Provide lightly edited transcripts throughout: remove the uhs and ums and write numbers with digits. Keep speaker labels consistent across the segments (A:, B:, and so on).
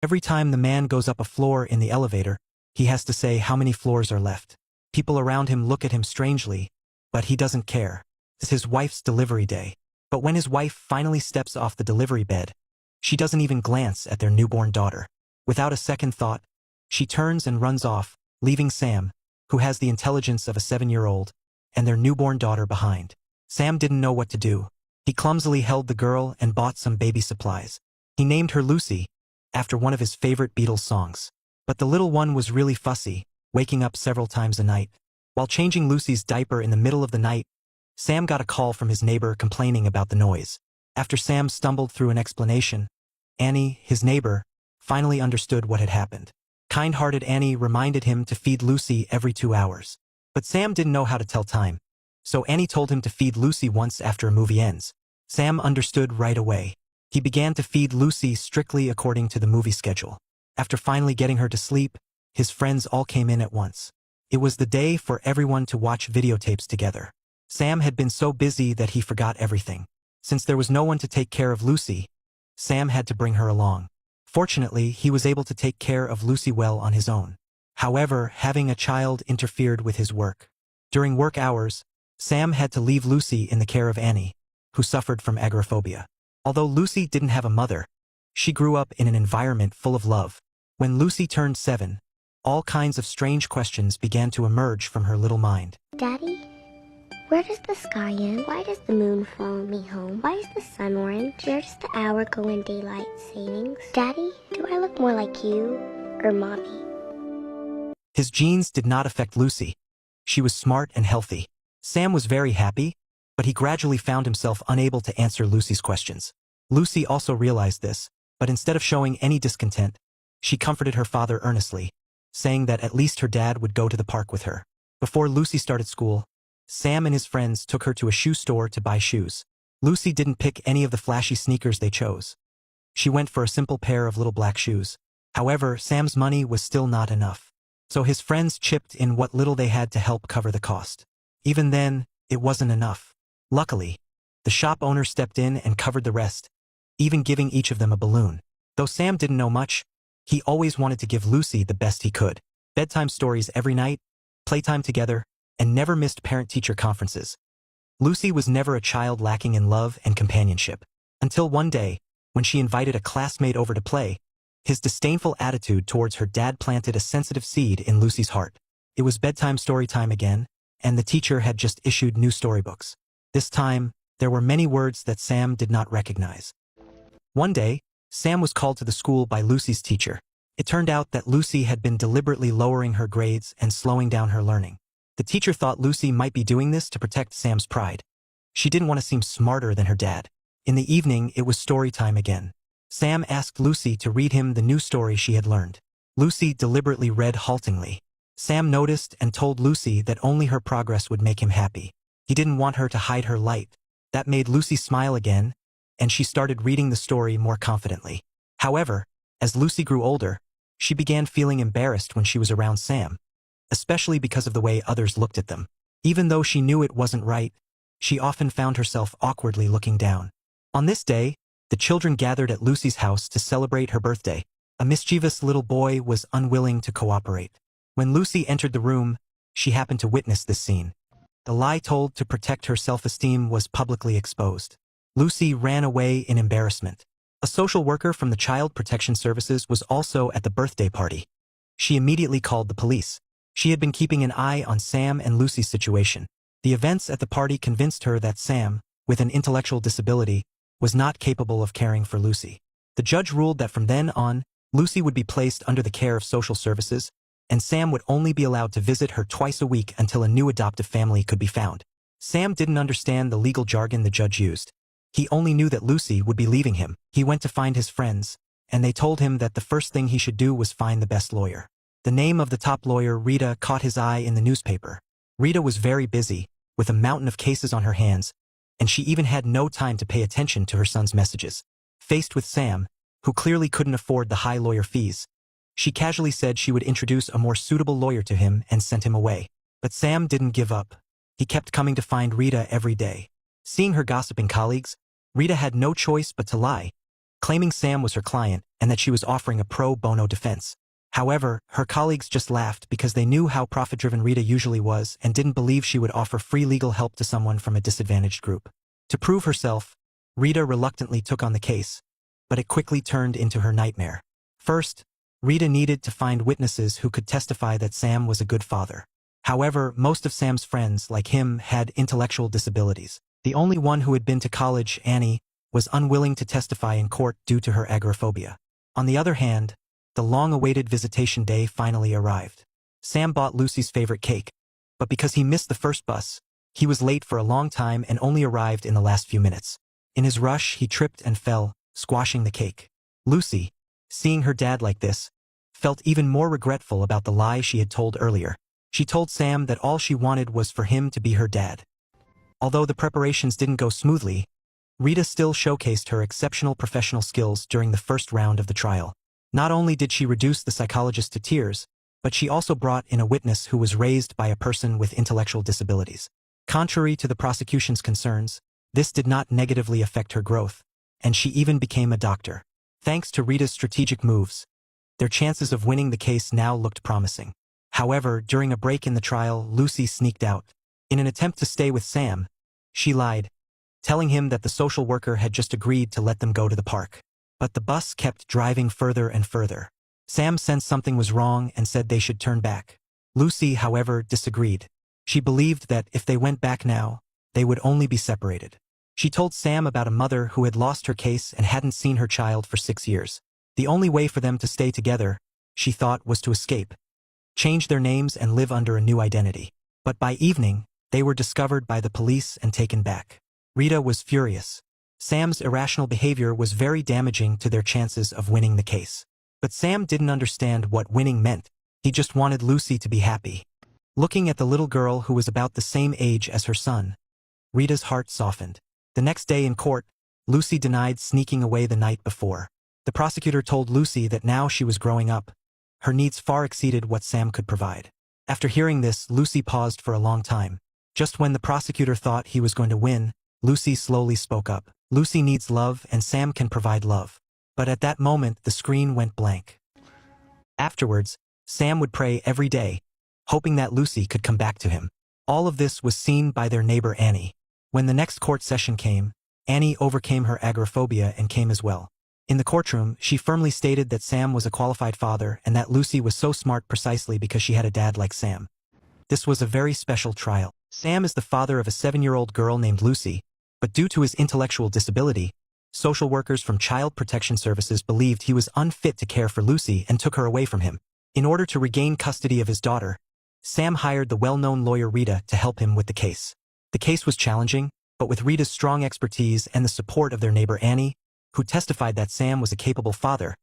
A: Every time the man goes up a floor in the elevator, he has to say how many floors are left. People around him look at him strangely, but he doesn't care. It's his wife's delivery day. But when his wife finally steps off the delivery bed, she doesn't even glance at their newborn daughter. Without a second thought, she turns and runs off, leaving Sam, who has the intelligence of a 7-year-old, and their newborn daughter behind. Sam didn't know what to do. He clumsily held the girl and bought some baby supplies. He named her Lucy, after one of his favorite Beatles songs. But the little one was really fussy, waking up several times a night. While changing Lucy's diaper in the middle of the night, Sam got a call from his neighbor complaining about the noise. After Sam stumbled through an explanation, Annie, his neighbor, finally understood what had happened. Kind-hearted Annie reminded him to feed Lucy every 2 hours. But Sam didn't know how to tell time, so Annie told him to feed Lucy once after a movie ends. Sam understood right away. He began to feed Lucy strictly according to the movie schedule. After finally getting her to sleep, his friends all came in at once. It was the day for everyone to watch videotapes together. Sam had been so busy that he forgot everything. Since there was no one to take care of Lucy, Sam had to bring her along. Fortunately, he was able to take care of Lucy well on his own. However, having a child interfered with his work. During work hours, Sam had to leave Lucy in the care of Annie, who suffered from agoraphobia. Although Lucy didn't have a mother, she grew up in an environment full of love. When Lucy turned 7, all kinds of strange questions began to emerge from her little mind.
B: Daddy, where does the sky end? Why does the moon follow me home? Why is the sun orange? Where does the hour go in daylight savings? Daddy, do I look more like you or Mommy?
A: His genes did not affect Lucy. She was smart and healthy. Sam was very happy, but he gradually found himself unable to answer Lucy's questions. Lucy also realized this, but instead of showing any discontent, she comforted her father earnestly, saying that at least her dad would go to the park with her. Before Lucy started school, Sam and his friends took her to a shoe store to buy shoes. Lucy didn't pick any of the flashy sneakers they chose. She went for a simple pair of little black shoes. However, Sam's money was still not enough. So his friends chipped in what little they had to help cover the cost. Even then, it wasn't enough. Luckily, the shop owner stepped in and covered the rest, even giving each of them a balloon. Though Sam didn't know much, he always wanted to give Lucy the best he could. Bedtime stories every night, playtime together, and never missed parent-teacher conferences. Lucy was never a child lacking in love and companionship. Until one day, when she invited a classmate over to play, his disdainful attitude towards her dad planted a sensitive seed in Lucy's heart. It was bedtime story time again, and the teacher had just issued new storybooks. This time, there were many words that Sam did not recognize. One day, Sam was called to the school by Lucy's teacher. It turned out that Lucy had been deliberately lowering her grades and slowing down her learning. The teacher thought Lucy might be doing this to protect Sam's pride. She didn't want to seem smarter than her dad. In the evening, it was story time again. Sam asked Lucy to read him the new story she had learned. Lucy deliberately read haltingly. Sam noticed and told Lucy that only her progress would make him happy. He didn't want her to hide her light. That made Lucy smile again, and she started reading the story more confidently. However, as Lucy grew older, she began feeling embarrassed when she was around Sam, especially because of the way others looked at them. Even though she knew it wasn't right, she often found herself awkwardly looking down. On this day, the children gathered at Lucy's house to celebrate her birthday. A mischievous little boy was unwilling to cooperate. When Lucy entered the room, she happened to witness this scene. The lie told to protect her self-esteem was publicly exposed. Lucy ran away in embarrassment. A social worker from the Child Protection Services was also at the birthday party. She immediately called the police. She had been keeping an eye on Sam and Lucy's situation. The events at the party convinced her that Sam, with an intellectual disability, was not capable of caring for Lucy. The judge ruled that from then on, Lucy would be placed under the care of social services, and Sam would only be allowed to visit her twice a week until a new adoptive family could be found. Sam didn't understand the legal jargon the judge used. He only knew that Lucy would be leaving him. He went to find his friends, and they told him that the first thing he should do was find the best lawyer. The name of the top lawyer, Rita, caught his eye in the newspaper. Rita was very busy, with a mountain of cases on her hands, and she even had no time to pay attention to her son's messages. Faced with Sam, who clearly couldn't afford the high lawyer fees, she casually said she would introduce a more suitable lawyer to him and sent him away. But Sam didn't give up. He kept coming to find Rita every day. Seeing her gossiping colleagues, Rita had no choice but to lie. claiming Sam was her client and that she was offering a pro bono defense. However, her colleagues just laughed because they knew how profit-driven Rita usually was and didn't believe she would offer free legal help to someone from a disadvantaged group. To prove herself, Rita reluctantly took on the case, but it quickly turned into her nightmare. First, Rita needed to find witnesses who could testify that Sam was a good father. However, most of Sam's friends, like him, had intellectual disabilities. The only one who had been to college, Annie, was unwilling to testify in court due to her agoraphobia. On the other hand, the long-awaited visitation day finally arrived. Sam bought Lucy's favorite cake, but because he missed the first bus, he was late for a long time and only arrived in the last few minutes. In his rush, he tripped and fell, squashing the cake. Lucy, seeing her dad like this, felt even more regretful about the lie she had told earlier. She told Sam that all she wanted was for him to be her dad. Although the preparations didn't go smoothly, Rita still showcased her exceptional professional skills during the first round of the trial. Not only did she reduce the psychologist to tears, but she also brought in a witness who was raised by a person with intellectual disabilities. Contrary to the prosecution's concerns, this did not negatively affect her growth, and she even became a doctor. Thanks to Rita's strategic moves, their chances of winning the case now looked promising. However, during a break in the trial, Lucy sneaked out. In an attempt to stay with Sam, she lied, telling him that the social worker had just agreed to let them go to the park. But the bus kept driving further and further. Sam sensed something was wrong and said they should turn back. Lucy, however, disagreed. She believed that if they went back now, they would only be separated. She told Sam about a mother who had lost her case and hadn't seen her child for 6 years. The only way for them to stay together, she thought, was to escape, change their names and live under a new identity. But by evening, they were discovered by the police and taken back. Rita was furious. Sam's irrational behavior was very damaging to their chances of winning the case. But Sam didn't understand what winning meant. He just wanted Lucy to be happy. Looking at the little girl who was about the same age as her son, Rita's heart softened. The next day in court, Lucy denied sneaking away the night before. The prosecutor told Lucy that now she was growing up, her needs far exceeded what Sam could provide. After hearing this, Lucy paused for a long time. Just when the prosecutor thought he was going to win, Lucy slowly spoke up. Lucy needs love and Sam can provide love. But at that moment, the screen went blank. Afterwards, Sam would pray every day, hoping that Lucy could come back to him. All of this was seen by their neighbor Annie. When the next court session came, Annie overcame her agoraphobia and came as well. In the courtroom, she firmly stated that Sam was a qualified father and that Lucy was so smart precisely because she had a dad like Sam. This was a very special trial. Sam is the father of a 7-year-old girl named Lucy, but due to his intellectual disability, social workers from Child Protection Services believed he was unfit to care for Lucy and took her away from him. In order to regain custody of his daughter, Sam hired the well-known lawyer Rita to help him with the case. The case was challenging, but with Rita's strong expertise and the support of their neighbor Annie, who testified that Sam was a capable father,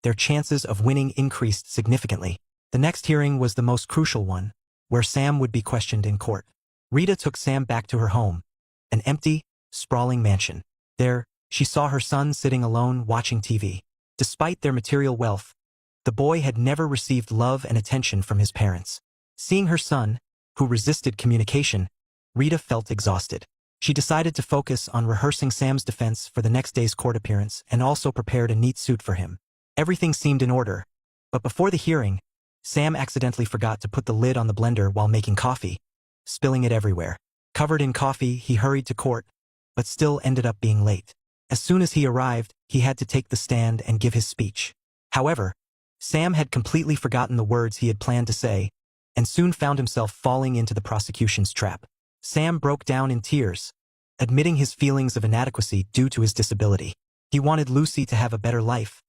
A: their chances of winning increased significantly. The next hearing was the most crucial one, where Sam would be questioned in court. Rita took Sam back to her home, an empty, sprawling mansion. There, she saw her son sitting alone watching TV. Despite their material wealth, the boy had never received love and attention from his parents. Seeing her son, who resisted communication, Rita felt exhausted. She decided to focus on rehearsing Sam's defense for the next day's court appearance and also prepared a neat suit for him. Everything seemed in order, but before the hearing, Sam accidentally forgot to put the lid on the blender while making coffee, spilling it everywhere. Covered in coffee, he hurried to court, but still ended up being late. As soon as he arrived, he had to take the stand and give his speech. However, Sam had completely forgotten the words he had planned to say, and soon found himself falling into the prosecution's trap. Sam broke down in tears, admitting his feelings of inadequacy due to his disability. He wanted Lucy to have a better life,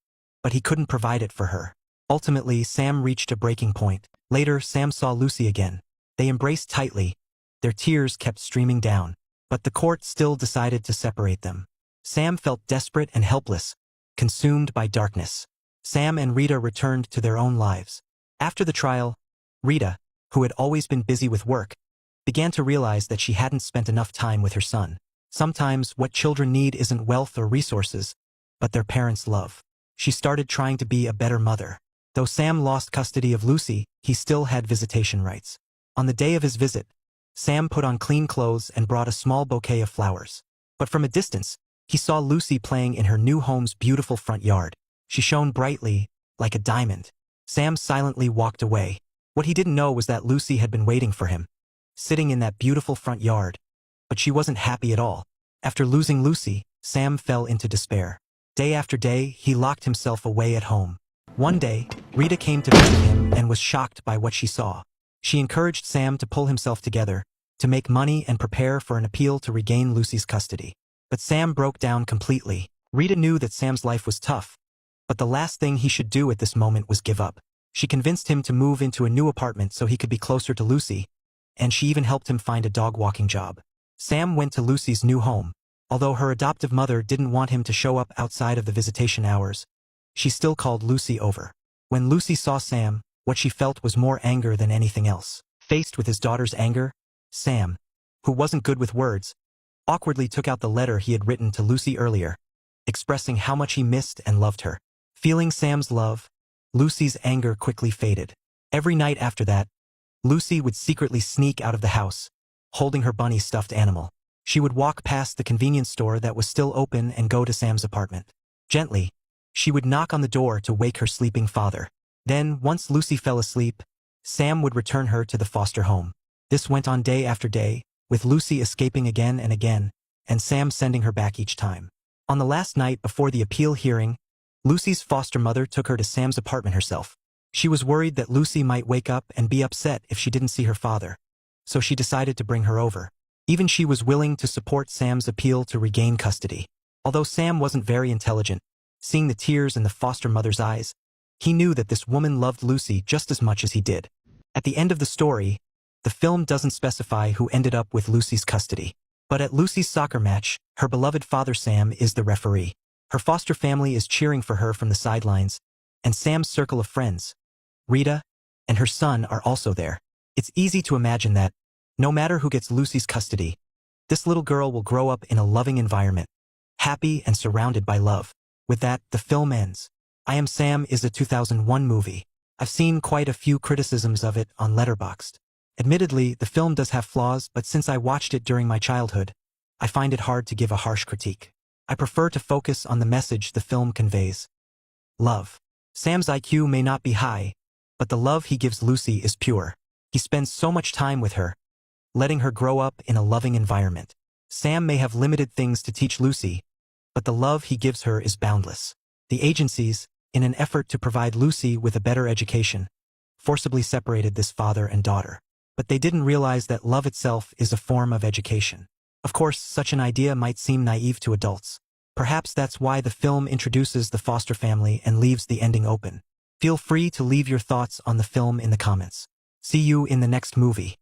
A: but he couldn't provide it for her. Ultimately, Sam reached a breaking point. Later, Sam saw Lucy again. They embraced tightly. Their tears kept streaming down, but the court still decided to separate them. Sam felt desperate and helpless, consumed by darkness. Sam and Rita returned to their own lives. After the trial, Rita, who had always been busy with work, began to realize that she hadn't spent enough time with her son. Sometimes what children need isn't wealth or resources, but their parents' love. She started trying to be a better mother. Though Sam lost custody of Lucy, he still had visitation rights. On the day of his visit, Sam put on clean clothes and brought a small bouquet of flowers. But from a distance, He saw Lucy playing in her new home's beautiful front yard. She shone brightly, like a diamond. Sam silently walked away. What he didn't know was that Lucy had been waiting for him, sitting in that beautiful front yard. But she wasn't happy at all. After losing Lucy, Sam fell into despair. Day after day, he locked himself away at home. One day, Rita came to visit him and was shocked by what she saw. She encouraged Sam to pull himself together, to make money and prepare for an appeal to regain Lucy's custody. But Sam broke down completely. Rita knew that Sam's life was tough, but the last thing he should do at this moment was give up. She convinced him to move into a new apartment so he could be closer to Lucy, and she even helped him find a dog-walking job. Sam went to Lucy's new home. Although her adoptive mother didn't want him to show up outside of the visitation hours, she still called Lucy over. When Lucy saw Sam, what she felt was more anger than anything else. Faced with his daughter's anger, Sam, who wasn't good with words, awkwardly took out the letter he had written to Lucy earlier, expressing how much he missed and loved her. Feeling Sam's love, Lucy's anger quickly faded. Every night after that, Lucy would secretly sneak out of the house, holding her bunny stuffed animal. She would walk past the convenience store that was still open and go to Sam's apartment. Gently, she would knock on the door to wake her sleeping father. Then, once Lucy fell asleep, Sam would return her to the foster home. This went on day after day, with Lucy escaping again and again, and Sam sending her back each time. On the last night before the appeal hearing, Lucy's foster mother took her to Sam's apartment herself. She was worried that Lucy might wake up and be upset if she didn't see her father, so she decided to bring her over. Even she was willing to support Sam's appeal to regain custody. Although Sam wasn't very intelligent, seeing the tears in the foster mother's eyes, he knew that this woman loved Lucy just as much as he did. At the end of the story, the film doesn't specify who ended up with Lucy's custody. But at Lucy's soccer match, her beloved father Sam is the referee. Her foster family is cheering for her from the sidelines, and Sam's circle of friends, Rita, and her son are also there. It's easy to imagine that, no matter who gets Lucy's custody, this little girl will grow up in a loving environment, happy and surrounded by love. With that, the film ends. I Am Sam is a 2001 movie. I've seen quite a few criticisms of it on Letterboxd. Admittedly, the film does have flaws, but since I watched it during my childhood, I find it hard to give a harsh critique. I prefer to focus on the message the film conveys. Love. Sam's IQ may not be high, but the love he gives Lucy is pure. He spends so much time with her, letting her grow up in a loving environment. Sam may have limited things to teach Lucy, but the love he gives her is boundless. The agencies, in an effort to provide Lucy with a better education, forcibly separated this father and daughter. But they didn't realize that love itself is a form of education. Of course, such an idea might seem naive to adults. Perhaps that's why the film introduces the foster family and leaves the ending open. Feel free to leave your thoughts on the film in the comments. See you in the next movie.